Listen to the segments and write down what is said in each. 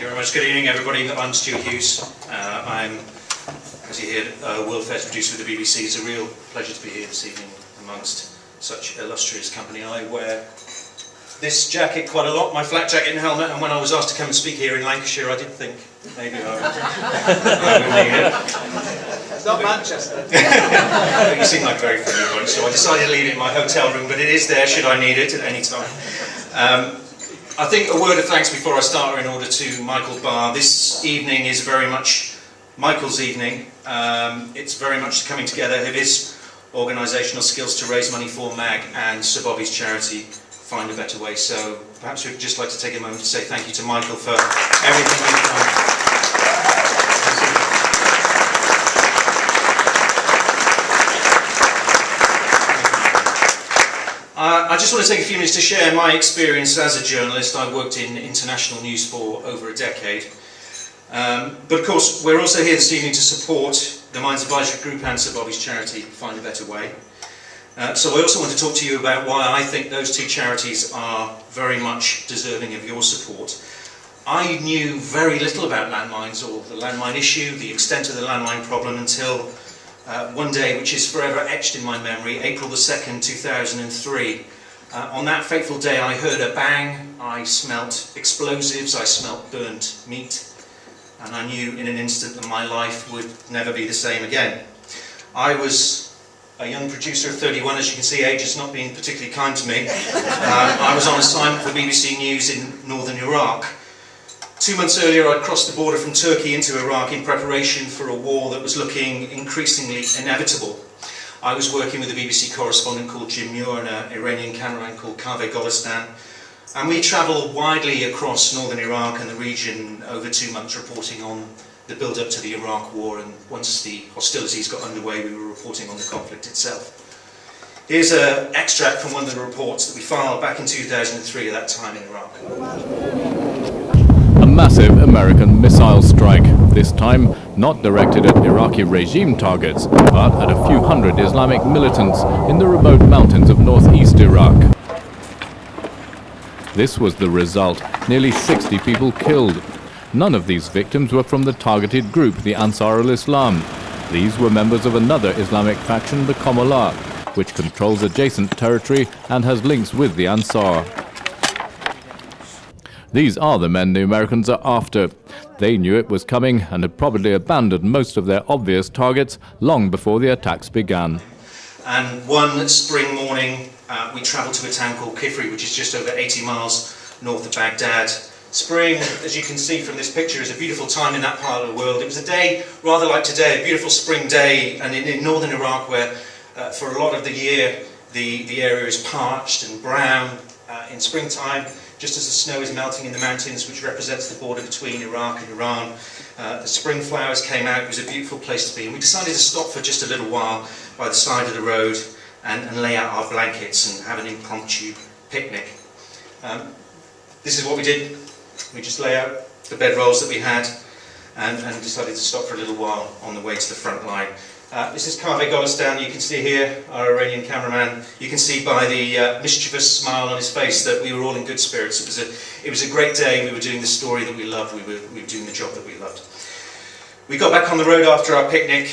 you very much. Good evening, everybody. I'm Stuart Hughes. I'm, as you hear, World Affairs producer with the BBC. It's a real pleasure to be here this evening amongst such illustrious company. I wear this jacket quite a lot, my flak jacket and helmet, and when I was asked to come and speak here in Lancashire, I did think maybe I would need it. It's not Manchester. You seem like a very friendly bunch, so I decided to leave it in my hotel room, but it is there should I need it at any time. I think a word of thanks before I start in order to Michael Barr. This evening is very much Michael's evening. It's very much coming together of his organisational skills to raise money for MAG and Sir Bobby's charity, Find a Better Way. So perhaps we'd just like to take a moment to say thank you to Michael for everything you've done. I just want to take a few minutes to share my experience as a journalist. I've worked in international news for over a decade. But of course, we're also here this evening to support the Mines Advisory Group and Sir Bobby's charity, Find a Better Way. So I also want to talk to you about why I think those two charities are very much deserving of your support. I knew very little about landmines or the landmine issue, the extent of the landmine problem until one day, which is forever etched in my memory, April the 2nd, 2003. On that fateful day I heard a bang, I smelt explosives, I smelt burnt meat, and I knew in an instant that my life would never be the same again. I was a young producer of 31, as you can see, age has not been particularly kind to me. I was on assignment for BBC News in northern Iraq. 2 months earlier I'd crossed the border from Turkey into Iraq in preparation for a war that was looking increasingly inevitable. I was working with a BBC correspondent called Jim Muir and an Iranian cameraman called Kaveh Golistan, and we travelled widely across northern Iraq and the region over 2 months reporting on the build-up to the Iraq war, and once the hostilities got underway we were reporting on the conflict itself. Here's an extract from one of the reports that we filed back in 2003 at that time in Iraq. A massive American missile strike, this time not directed at Iraqi regime targets, but at a few hundred Islamic militants in the remote mountains of northeast Iraq. This was the result, nearly 60 people killed. None of these victims were from the targeted group, the Ansar al-Islam. These were members of another Islamic faction, the Qamala, which controls adjacent territory and has links with the Ansar. These are the men the Americans are after. They knew it was coming and had probably abandoned most of their obvious targets long before the attacks began. And one spring morning we travelled to a town called Kifri, which is just over 80 miles north of Baghdad. Spring, as you can see from this picture, is a beautiful time in that part of the world. It was a day rather like today, a beautiful spring day, and in northern Iraq where for a lot of the year the area is parched and brown. In springtime, just as the snow is melting in the mountains, which represents the border between Iraq and Iran, the spring flowers came out. It was a beautiful place to be, and we decided to stop for just a little while by the side of the road and lay out our blankets and have an impromptu picnic. This is what we did. We just lay out the bedrolls that we had and decided to stop for a little while on the way to the front line. This is Kaveh Golistan. You can see here our Iranian cameraman. You can see by the mischievous smile on his face that we were all in good spirits. It was a great day. We were doing the story that we loved. We were doing the job that we loved. We got back on the road after our picnic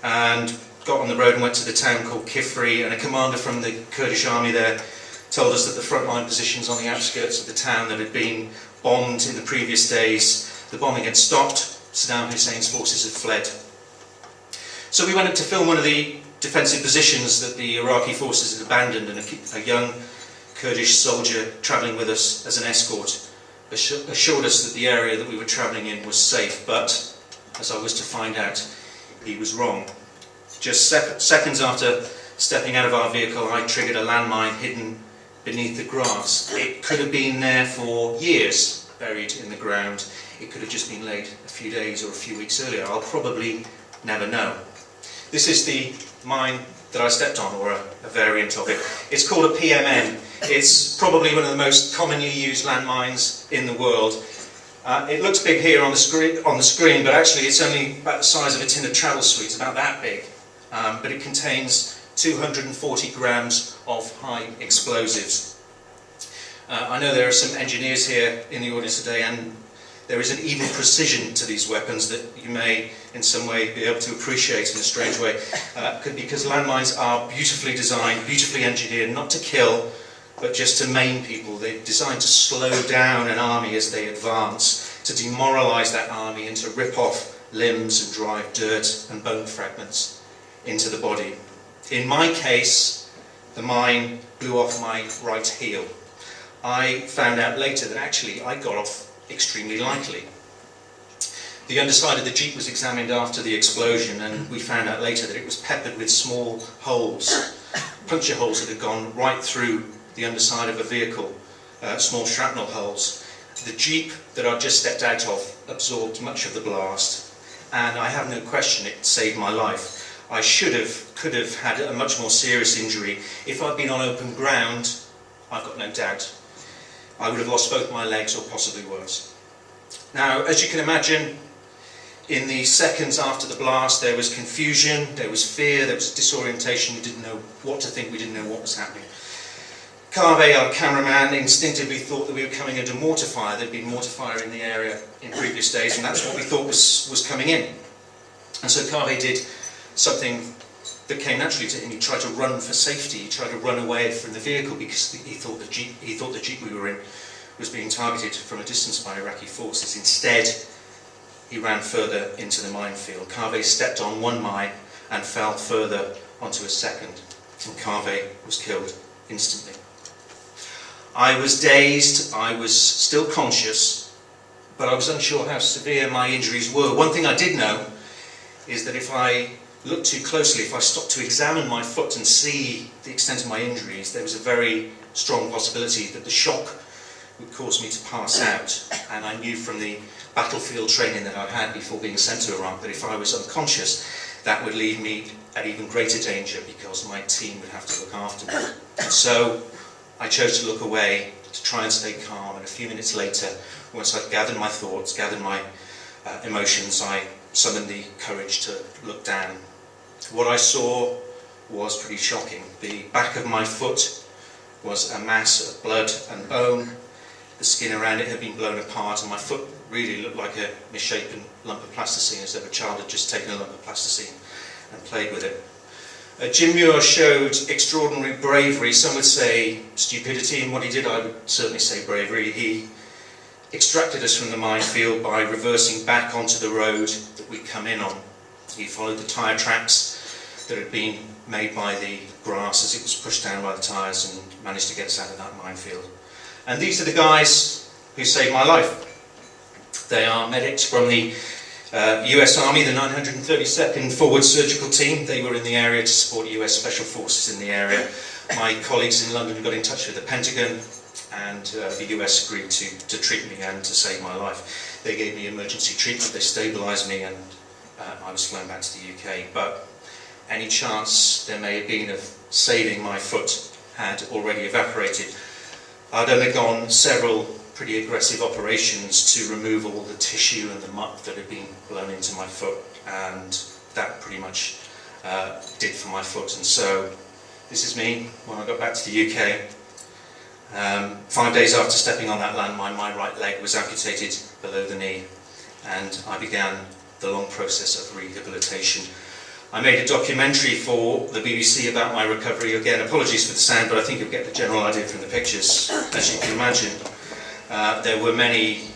and got on the road and went to the town called Kifri, and a commander from the Kurdish army there told us that the frontline positions on the outskirts of the town that had been bombed in the previous days, the bombing had stopped. Saddam Hussein's forces had fled. So we went up to film one of the defensive positions that the Iraqi forces had abandoned, and a young Kurdish soldier travelling with us as an escort assured us that the area that we were travelling in was safe, but as I was to find out, he was wrong. Just seconds after stepping out of our vehicle, I triggered a landmine hidden beneath the grass. It could have been there for years, buried in the ground. It could have just been laid a few days or a few weeks earlier. I'll probably never know. This is the mine that I stepped on, or a variant of it. It's called a PMN. It's probably one of the most commonly used landmines in the world. It looks big here on the screen, but actually it's only about the size of a tin of travel sweets, about that big. But it contains 240 grams of high explosives. I know there are some engineers here in the audience today, and There is an even precision to these weapons that you may in some way be able to appreciate in a strange way, because landmines are beautifully designed, beautifully engineered, not to kill, but just to maim people. They're designed to slow down an army as they advance, to demoralise that army and to rip off limbs and drive dirt and bone fragments into the body. In my case, the mine blew off my right heel. I found out later that actually I got off extremely lightly. The underside of the Jeep was examined after the explosion, and we found out later that it was peppered with small holes, puncture holes that had gone right through the underside of a vehicle, small shrapnel holes. The Jeep that I'd just stepped out of absorbed much of the blast, and I have no question it saved my life. I could have had a much more serious injury. If I'd been on open ground, I've got no doubt I would have lost both my legs, or possibly worse. Now, as you can imagine, in the seconds after the blast, there was confusion, there was fear, there was disorientation. We didn't know what to think, we didn't know what was happening. Carvey, our cameraman, instinctively thought that we were coming under mortar fire. There'd been mortar fire in the area in previous days, and that's what we thought was coming in. And so Carvey did something that came naturally to him. He tried to run for safety. He tried to run away from the vehicle because he thought the Jeep we were in was being targeted from a distance by Iraqi forces. Instead, he ran further into the minefield. Carvey stepped on one mine and fell further onto a second, and Carvey was killed instantly. I was dazed, I was still conscious, but I was unsure how severe my injuries were. One thing I did know is that if I looked too closely, if I stopped to examine my foot and see the extent of my injuries, there was a very strong possibility that the shock would cause me to pass out. And I knew from the battlefield training that I'd had before being sent to Iraq that if I was unconscious, that would leave me at even greater danger because my team would have to look after me. And so I chose to look away, to try and stay calm, and a few minutes later, once I'd gathered my thoughts, gathered my emotions, I summoned the courage to look down. What I saw was pretty shocking. The back of my foot was a mass of blood and bone. The skin around it had been blown apart, and my foot really looked like a misshapen lump of plasticine, as though a child had just taken a lump of plasticine and played with it. Jim Muir showed extraordinary bravery. Some would say stupidity in what he did. I would certainly say bravery. He extracted us from the minefield by reversing back onto the road that we'd come in on. He followed the tyre tracks that had been made by the grass as it was pushed down by the tyres, and managed to get us out of that minefield. And these are the guys who saved my life. They are medics from the US Army, the 932nd Forward Surgical Team. They were in the area to support US Special Forces in the area. My colleagues in London got in touch with the Pentagon, and the US agreed to treat me and to save my life. They gave me emergency treatment, they stabilised me, and I was flown back to the UK. But any chance there may have been of saving my foot had already evaporated. I'd undergone several pretty aggressive operations to remove all the tissue and the muck that had been blown into my foot, and that pretty much did for my foot. And so this is me when I got back to the UK. 5 days after stepping on that landmine, my right leg was amputated below the knee, and I began the long process of rehabilitation. I made a documentary for the BBC about my recovery. Again, apologies for the sound, but I think you'll get the general idea from the pictures. As you can imagine, there were many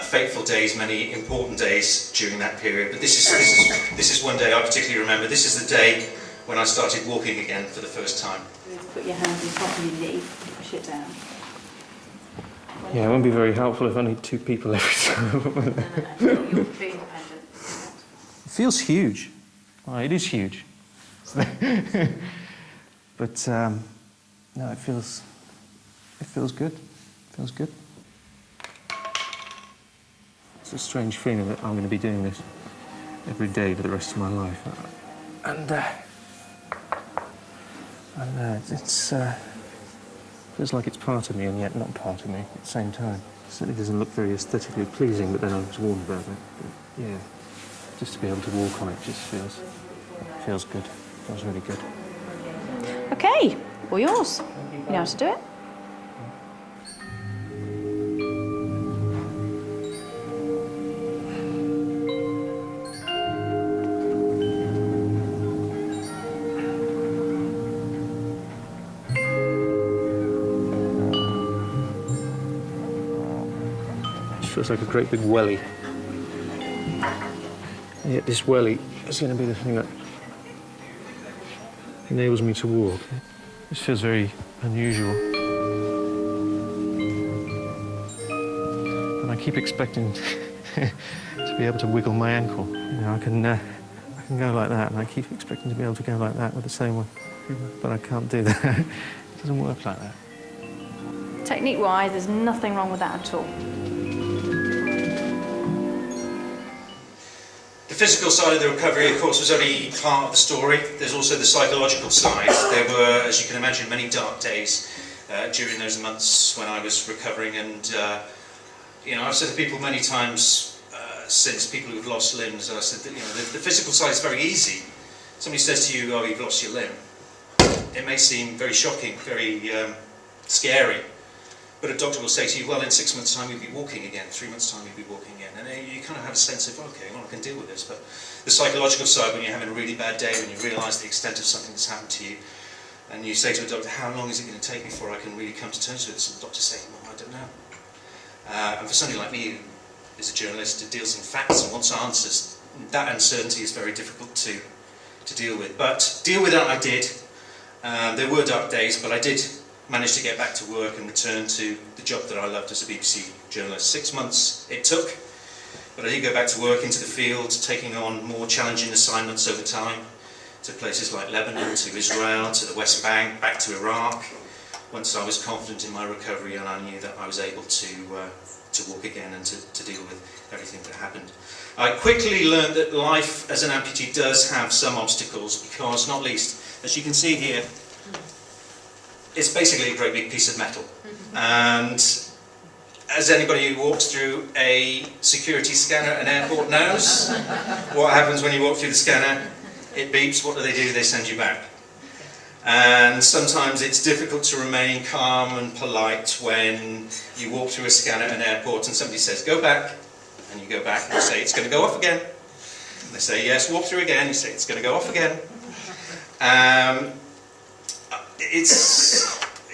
fateful days, many important days during that period, but this is one day I particularly remember. This is the day when I started walking again for the first time. Put your hand on top of your knee, push it down. Yeah, it won't be very helpful if only two people every time. You'll be independent. It feels huge. Well, it is huge. But no, it feels good. It feels good. It's a strange feeling that I'm going to be doing this every day for the rest of my life, and it's feels like it's part of me and yet not part of me at the same time. It certainly doesn't look very aesthetically pleasing, but then I was warned about it. But yeah, just to be able to walk on it just feels good. Feels really good. Okay, all yours. You know how to do it? feels like a great big welly. And yet this welly is going to be the thing that enables me to walk. This feels very unusual. And I keep expecting to be able to wiggle my ankle. You know, I can go like that, and I keep expecting to be able to go like that with the same one. But I can't do that. It doesn't work like that. Technique-wise, there's nothing wrong with that at all. The physical side of the recovery, of course, was only part of the story. There's also the psychological side. There were, as you can imagine, many dark days during those months when I was recovering, and you know, I've said to people many times since, people who've lost limbs, I said that, you know, the physical side is very easy. Somebody says to you, "Oh, you've lost your limb." It may seem very shocking, very scary, but a doctor will say to you, "Well, in 6 months' time you'll be walking again, 3 months' time you'll be walking again," and you kind of have a sense of, okay, well, I can deal with this. But the psychological side, when you're having a really bad day, when you realise the extent of something that's happened to you, and you say to a doctor, "How long is it going to take before I can really come to terms with this?" And the doctor saying, "Well, I don't know." And for somebody like me, who is a journalist who deals in facts and wants answers, that uncertainty is very difficult to deal with. But deal with that I did. There were dark days, but I did manage to get back to work and return to the job that I loved as a BBC journalist. 6 months it took, but I did go back to work into the field, taking on more challenging assignments over time, to places like Lebanon, to Israel, to the West Bank, back to Iraq, once I was confident in my recovery and I knew that I was able to walk again and to deal with everything that happened. I quickly learned that life as an amputee does have some obstacles, because, not least, as you can see here, it's basically a great big piece of metal. And as anybody who walks through a security scanner at an airport knows, what happens when you walk through the scanner? It beeps. What do? They send you back. And sometimes it's difficult to remain calm and polite when you walk through a scanner at an airport and somebody says, "Go back," and you go back and you say, "It's going to go off again." And they say, "Yes, walk through again." You say, "It's going to go off again."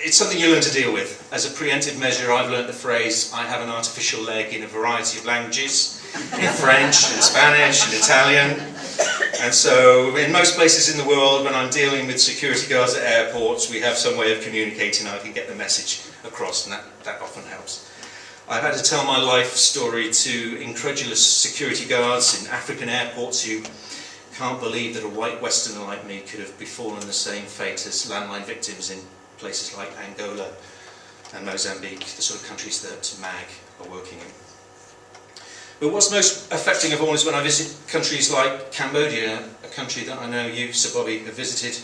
It's something you learn to deal with. As a preemptive measure, I've learned the phrase, "I have an artificial leg," in a variety of languages, in French, in Spanish, in Italian. And so, in most places in the world, when I'm dealing with security guards at airports, we have some way of communicating. I can get the message across, and that often helps. I've had to tell my life story to incredulous security guards in African airports who can't believe that a white Westerner like me could have befallen the same fate as landmine victims in places like Angola and Mozambique, the sort of countries that MAG are working in. But what's most affecting of all is when I visit countries like Cambodia, a country that I know you, Sir Bobby, have visited,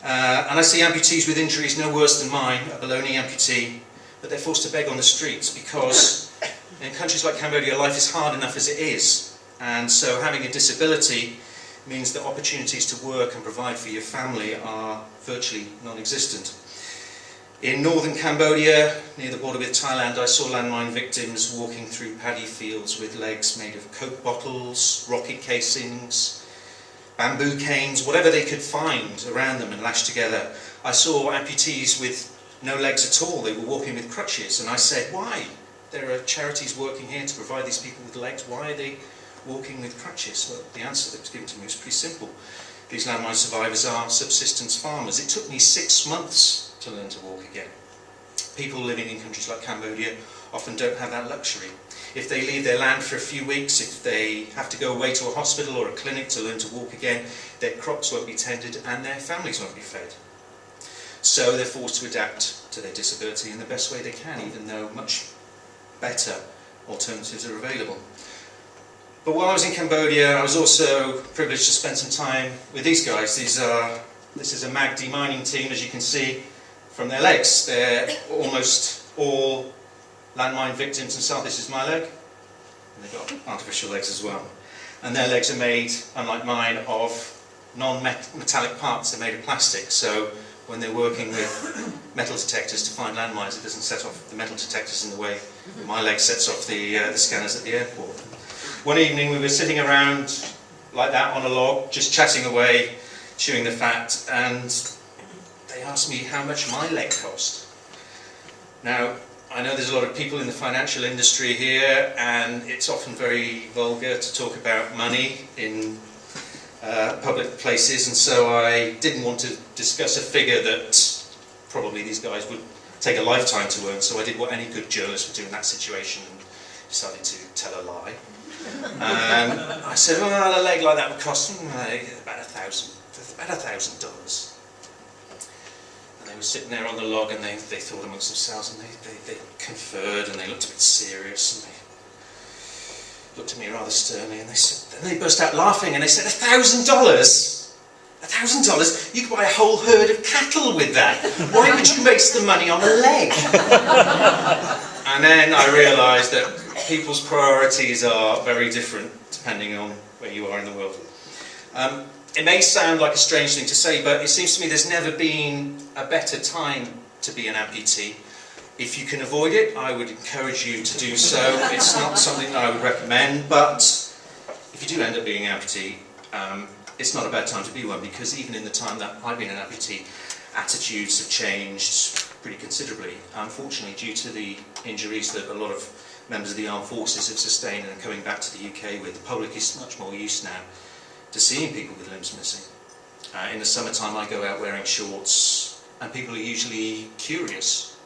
and I see amputees with injuries no worse than mine, a below-knee amputee, but they're forced to beg on the streets because in countries like Cambodia life is hard enough as it is, and so having a disability means that opportunities to work and provide for your family are virtually non-existent. In northern Cambodia, near the border with Thailand, I saw landmine victims walking through paddy fields with legs made of Coke bottles, rocket casings, bamboo canes, whatever they could find around them and lashed together. I saw amputees with no legs at all. They were walking with crutches, and I said, "Why? There are charities working here to provide these people with legs. Why are they walking with crutches?" Well, the answer that was given to me was pretty simple. These landmine survivors are subsistence farmers. It took me 6 months to learn to walk again. People living in countries like Cambodia often don't have that luxury. If they leave their land for a few weeks, if they have to go away to a hospital or a clinic to learn to walk again, their crops won't be tended and their families won't be fed. So they're forced to adapt to their disability in the best way they can, even though much better alternatives are available. But while I was in Cambodia, I was also privileged to spend some time with these guys. This is a MAG demining team, as you can see from their legs. They're almost all landmine victims, and so this is my leg. And they've got artificial legs as well. And their legs are made, unlike mine, of non-metallic parts. They're made of plastic, so when they're working with metal detectors to find landmines, it doesn't set off the metal detectors in the way that my leg sets off the scanners at the airport. One evening we were sitting around like that on a log, just chatting away, chewing the fat, and they asked me how much my leg cost. Now, I know there's a lot of people in the financial industry here, and it's often very vulgar to talk about money in public places, and so I didn't want to discuss a figure that probably these guys would take a lifetime to earn, so I did what any good journalist would do in that situation and decided to tell a lie. I said, well, a leg like that would cost about $1,000. And they were sitting there on the log, and they thought amongst themselves, and they conferred, and they looked a bit serious, and they looked at me rather sternly, and then they burst out laughing, and they said, $1,000? $1,000? You could buy a whole herd of cattle with that. Why would you waste the money on a leg? And then I realised that people's priorities are very different depending on where you are in the world. It may sound like a strange thing to say, but it seems to me there's never been a better time to be an amputee. If you can avoid it, I would encourage you to do so. It's not something that I would recommend, but if you do end up being an amputee, it's not a bad time to be one, because even in the time that I've been an amputee, attitudes have changed pretty considerably. Unfortunately, due to the injuries that a lot of members of the armed forces have sustained and coming back to the UK with, the public is much more used now to seeing people with limbs missing. In the summertime I go out wearing shorts, and people are usually curious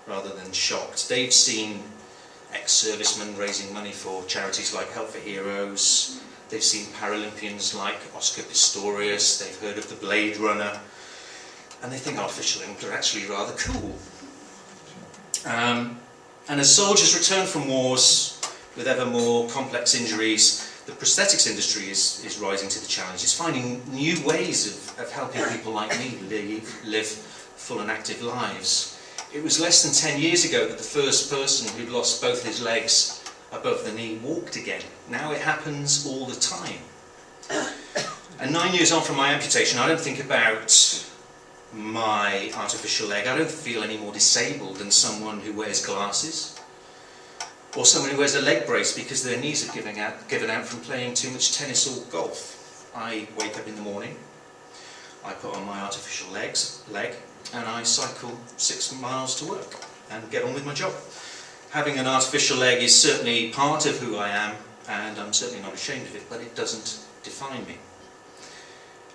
rather than shocked. They've seen ex-servicemen raising money for charities like Help for Heroes. They've seen Paralympians like Oscar Pistorius. They've heard of the Blade Runner, and they think artificial limbs are actually rather cool. And as soldiers return from wars with ever more complex injuries, the prosthetics industry is rising to the challenge. It's finding new ways of helping people like me live full and active lives. It was less than 10 years ago that the first person who'd lost both his legs above the knee walked again. Now it happens all the time. And 9 years on from my amputation, I don't think about my artificial leg. I don't feel any more disabled than someone who wears glasses, or someone who wears a leg brace because their knees have given out from playing too much tennis or golf. I wake up in the morning, I put on my artificial leg, and I cycle 6 miles to work and get on with my job. Having an artificial leg is certainly part of who I am, and I'm certainly not ashamed of it, but it doesn't define me.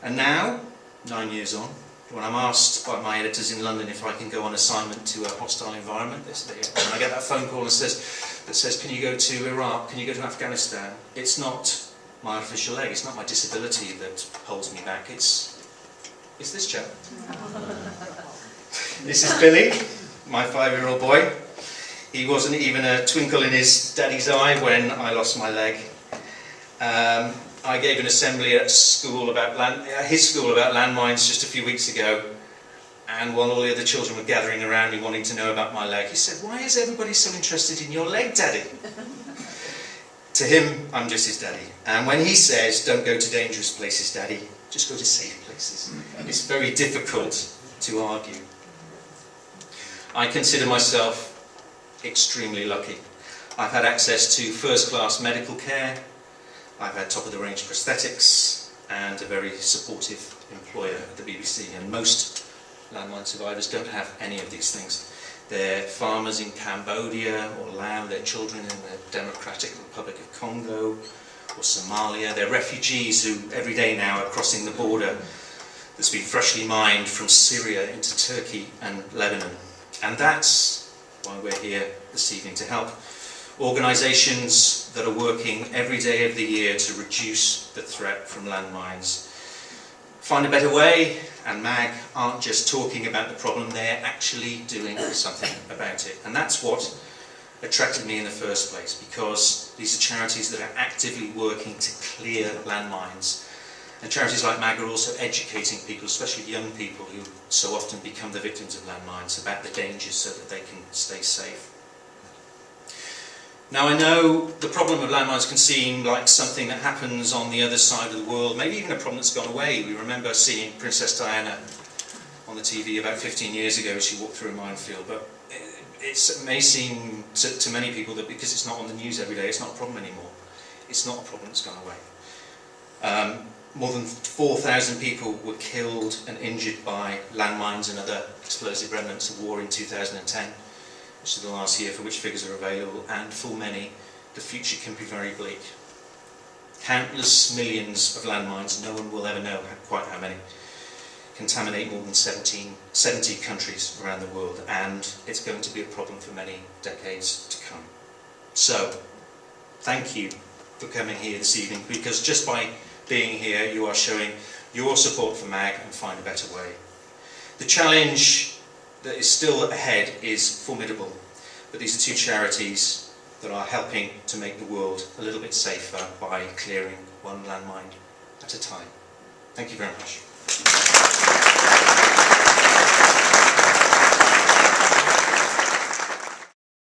And now, 9 years on, when I'm asked by my editors in London if I can go on assignment to a hostile environment, when I get that phone call that says, can you go to Iraq, can you go to Afghanistan, it's not my artificial leg, it's not my disability that holds me back, it's this chap. This is Billy, my 5-year-old boy. He wasn't even a twinkle in his daddy's eye when I lost my leg. I gave an assembly at school about his school about landmines just a few weeks ago, and while all the other children were gathering around me wanting to know about my leg, he said, "Why is everybody so interested in your leg, Daddy?" To him, I'm just his daddy. And when he says, "Don't go to dangerous places, Daddy, just go to safe places," it's very difficult to argue. I consider myself extremely lucky. I've had access to first-class medical care, I've had top-of-the-range prosthetics, and a very supportive employer at the BBC, and most landmine survivors don't have any of these things. They're farmers in Cambodia or Laos, they're children in the Democratic Republic of Congo or Somalia, they're refugees who every day now are crossing the border that's been freshly mined from Syria into Turkey and Lebanon. And that's why we're here this evening, to help organisations that are working every day of the year to reduce the threat from landmines. Find a Better Way and MAG aren't just talking about the problem, they're actually doing something about it. And that's what attracted me in the first place, because these are charities that are actively working to clear landmines. And charities like MAG are also educating people, especially young people who so often become the victims of landmines, about the dangers so that they can stay safe. Now, I know the problem of landmines can seem like something that happens on the other side of the world, maybe even a problem that's gone away. We remember seeing Princess Diana on the TV about 15 years ago as she walked through a minefield, but it may seem to many people that because it's not on the news every day, it's not a problem anymore. It's not a problem that's gone away. More than 4,000 people were killed and injured by landmines and other explosive remnants of war in 2010. which is the last year for which figures are available, and for many, the future can be very bleak. Countless millions of landmines, no one will ever know quite how many, contaminate more than 70 countries around the world, and it's going to be a problem for many decades to come. So, thank you for coming here this evening, because just by being here you are showing your support for MAG and Find a Better Way. The challenge that is still ahead is formidable, but these are two charities that are helping to make the world a little bit safer by clearing one landmine at a time. Thank you very much.